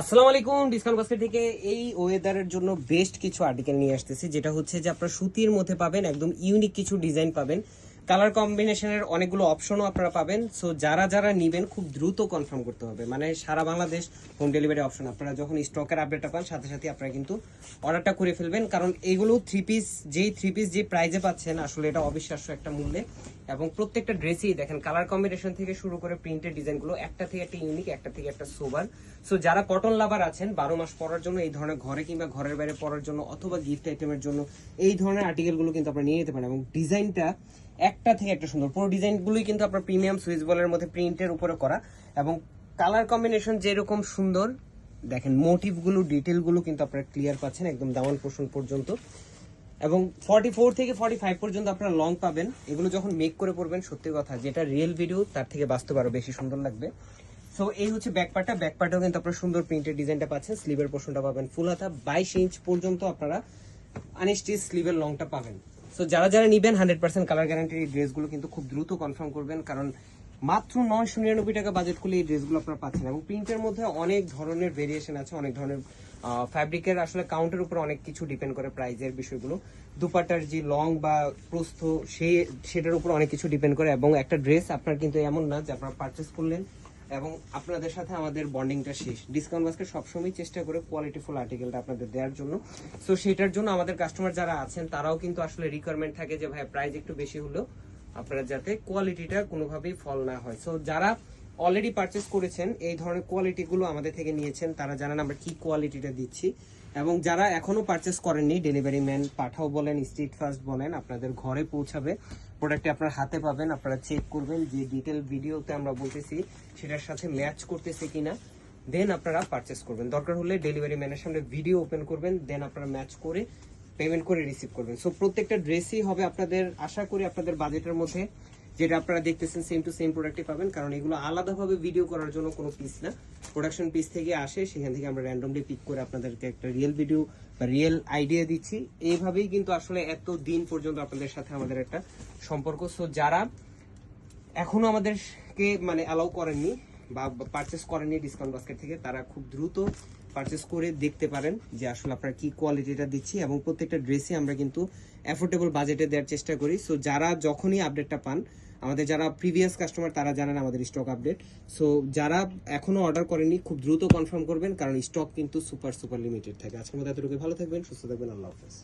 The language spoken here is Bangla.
আসসালামু আলাইকুম। ডিসকাউন্ট বাস্কেট থেকে এই ওয়েদারের জন্য বেস্ট কিছু আর্টিকেল নিয়ে আসতেছি, যেটা হচ্ছে যে আপনারা সুতির মধ্যে পাবেন, একদম ইউনিক কিছু ডিজাইন পাবেন, কালার কম্বিনেশনের অনেকগুলো অপশনও আপনারা পাবেন। সো যারা যারা নিবেন খুব দ্রুত কনফার্ম করতে হবে, মানে সারা বাংলাদেশ হোম ডেলিভারি অপশন। আপনারা যখন স্টকের আপডেটটা পান সাথে সাথে আপনারা কিন্তু অর্ডারটা করে ফেলবেন, কারণ এইগুলো থ্রি পিস যে প্রাইজে পাচ্ছেন আসলে এটা অবিশ্বাস্য একটা মূল্যে। এবং প্রত্যেকটা ড্রেসই দেখেন কালার কম্বিনেশন থেকে শুরু করে প্রিন্টের ডিজাইনগুলো একটা থেকে একটা ইউনিক, একটা থেকে একটা সোবার। সো যারা কটন লাভার আছেন 12 মাস পরার জন্য, এই ধরনের ঘরে কিংবা ঘরের বাইরে পরার জন্য অথবা গিফট আইটেমের জন্য এই ধরনের আর্টিকেলগুলো কিন্তু আপনারা নিয়ে নিতে পারেন। এবং ডিজাইনটা একটা থেকে একটা সুন্দর, পুরো ডিজাইনগুলোই কিন্তু আপনার প্রিমিয়াম সুইচ বলের মধ্যে প্রিন্টের উপরে করা, এবং কালার কম্বিনেশন যেরকম সুন্দর দেখেন, মোটিভগুলো ডিটেলগুলো কিন্তু আপনারা ক্লিয়ার পাচ্ছেন একদম দামান পোর্শন পর্যন্ত। এবং 44 থেকে 45 পর্যন্ত আপনারা লং পাবেন। এগুলো যখন মেক করে পড়বেন, সত্যি কথা যেটা রিয়েল ভিডিও তার থেকে বাস্তব আরো বেশি সুন্দর লাগবে। সো এই হচ্ছে ব্যাকপার্টটাও কিন্তু আপনারা সুন্দর প্রিন্টের ডিজাইনটা পাচ্ছেন। স্লিভের পোর্শনটা পাবেন ফুল হাতা 22 ইঞ্চ পর্যন্ত আপনারা আনস্টিচ স্লিভের লংটা পাবেন। সো যারা যারা নিবেন 100% কালার গ্যারান্টির এই ড্রেসগুলো কিন্তু খুব দ্রুত কনফার্ম করবেন, কারণ মাত্র 999 টাকা বাজেট করলে এই ড্রেসগুলো আপনারা পাচ্ছেন। এবং প্রিন্টের মধ্যে অনেক ধরনের ভেরিয়েশন আছে, অনেক ধরনের ফ্যাব্রিকের আসলে কাউন্টের উপর অনেক কিছু ডিপেন্ড করে প্রাইজের বিষয়গুলো। দুপাটার যে লং বা প্রস্থ সেটার উপর অনেক কিছু ডিপেন্ড করে। এবং একটা ড্রেস আপনার কিন্তু এমন না যে আপনারা পারচেস করলেন এবং আপনাদের সাথে আমাদের বন্ডিংটা শেষ। ডিসকাউন্ট বাস্কেট সবসময় চেষ্টা করে কোয়ালিটিফুল আর্টিকেলটা আপনাদের দেওয়ার জন্য। সো সেটার জন্য আমাদের কাস্টমার যারা আছেন তারাও কিন্তু আসলে রিকোয়ারমেন্ট থাকে যে ভাই প্রাইস একটু বেশি হলেও আপনারা যাতে কোয়ালিটিটা কোনোভাবেই ফল না হয়। সো যারা অলরেডি পারচেস করেছেন এই ধরনের কোয়ালিটিগুলো আমাদের থেকে নিয়েছেন তারা জানেন আমরা কি কোয়ালিটিটা দিচ্ছি। এবং যারা এখনো পারচেস করেননি, ডেলিভারি ম্যান পাঠাও বলেন, স্ট্রিট ফাস্ট বলেন, আপনাদের ঘরে পৌঁছাবে, প্রোডাক্টটি আপনার হাতে পাবেন। আপনারা চেক করবেন যে ডিটেল ভিডিওতে আমরা বলতেছি সেটার সাথে ম্যাচ করতেছে কিনা, দেন আপনারা পারচেস করবেন। দরকার হলে ডেলিভারি ম্যানের সামনে ভিডিও ওপেন করবেন, দেন আপনারা ম্যাচ করে পেমেন্ট করে রিসিভ করবেন। সো প্রত্যেকটা ড্রেসই হবে আপনাদের, আশা করি আপনাদের বাজেটের মধ্যে। যেটা আপনারা দেখতেছেন সেম টু সেম প্রোডাক্টই পাবেন, কারণ এগুলো আলাদাভাবে ভিডিও করার জন্য কোনো পিস না, প্রোডাকশন পিস থেকে আসে, সেখান থেকে আমরা র্যান্ডমলি পিক করে আপনাদেরকে একটা রিয়েল ভিডিও বা রিয়েল আইডিয়া দিচ্ছি। এইভাবেই কিন্তু আসলে এত দিন পর্যন্ত আপনাদের সাথে আমাদের একটা সম্পর্ক। সো যারা এখনো আমাদেরকে মানে অ্যালাউ করেননি বা পারচেস করেননি ডিসকাউন্ট বাস্কেট থেকে, তারা খুব দ্রুত পারচেস করে দেখতে পারেন যে আসলে আপনারা কি কোয়ালিটিটা দিচ্ছি। এবং প্রত্যেকটা ড্রেসই আমরা কিন্তু অ্যাফোর্ডেবল বাজেটে দেওয়ার চেষ্টা করি। সো যারা যখনই আপডেটটা পান, আমাদের যারা প্রিভিয়াস কাস্টমার তারা জানেন আমাদের স্টক আপডেট। সো যারা এখনো অর্ডার করেননি খুব দ্রুত কনফার্ম করবেন, কারণ স্টক কিন্তু সুপার লিমিটেড থাকে। আজকের মধ্যে এতটুকু, ভালো থাকবেন, সুস্থ থাকবেন, আল্লাহ হাফেজ।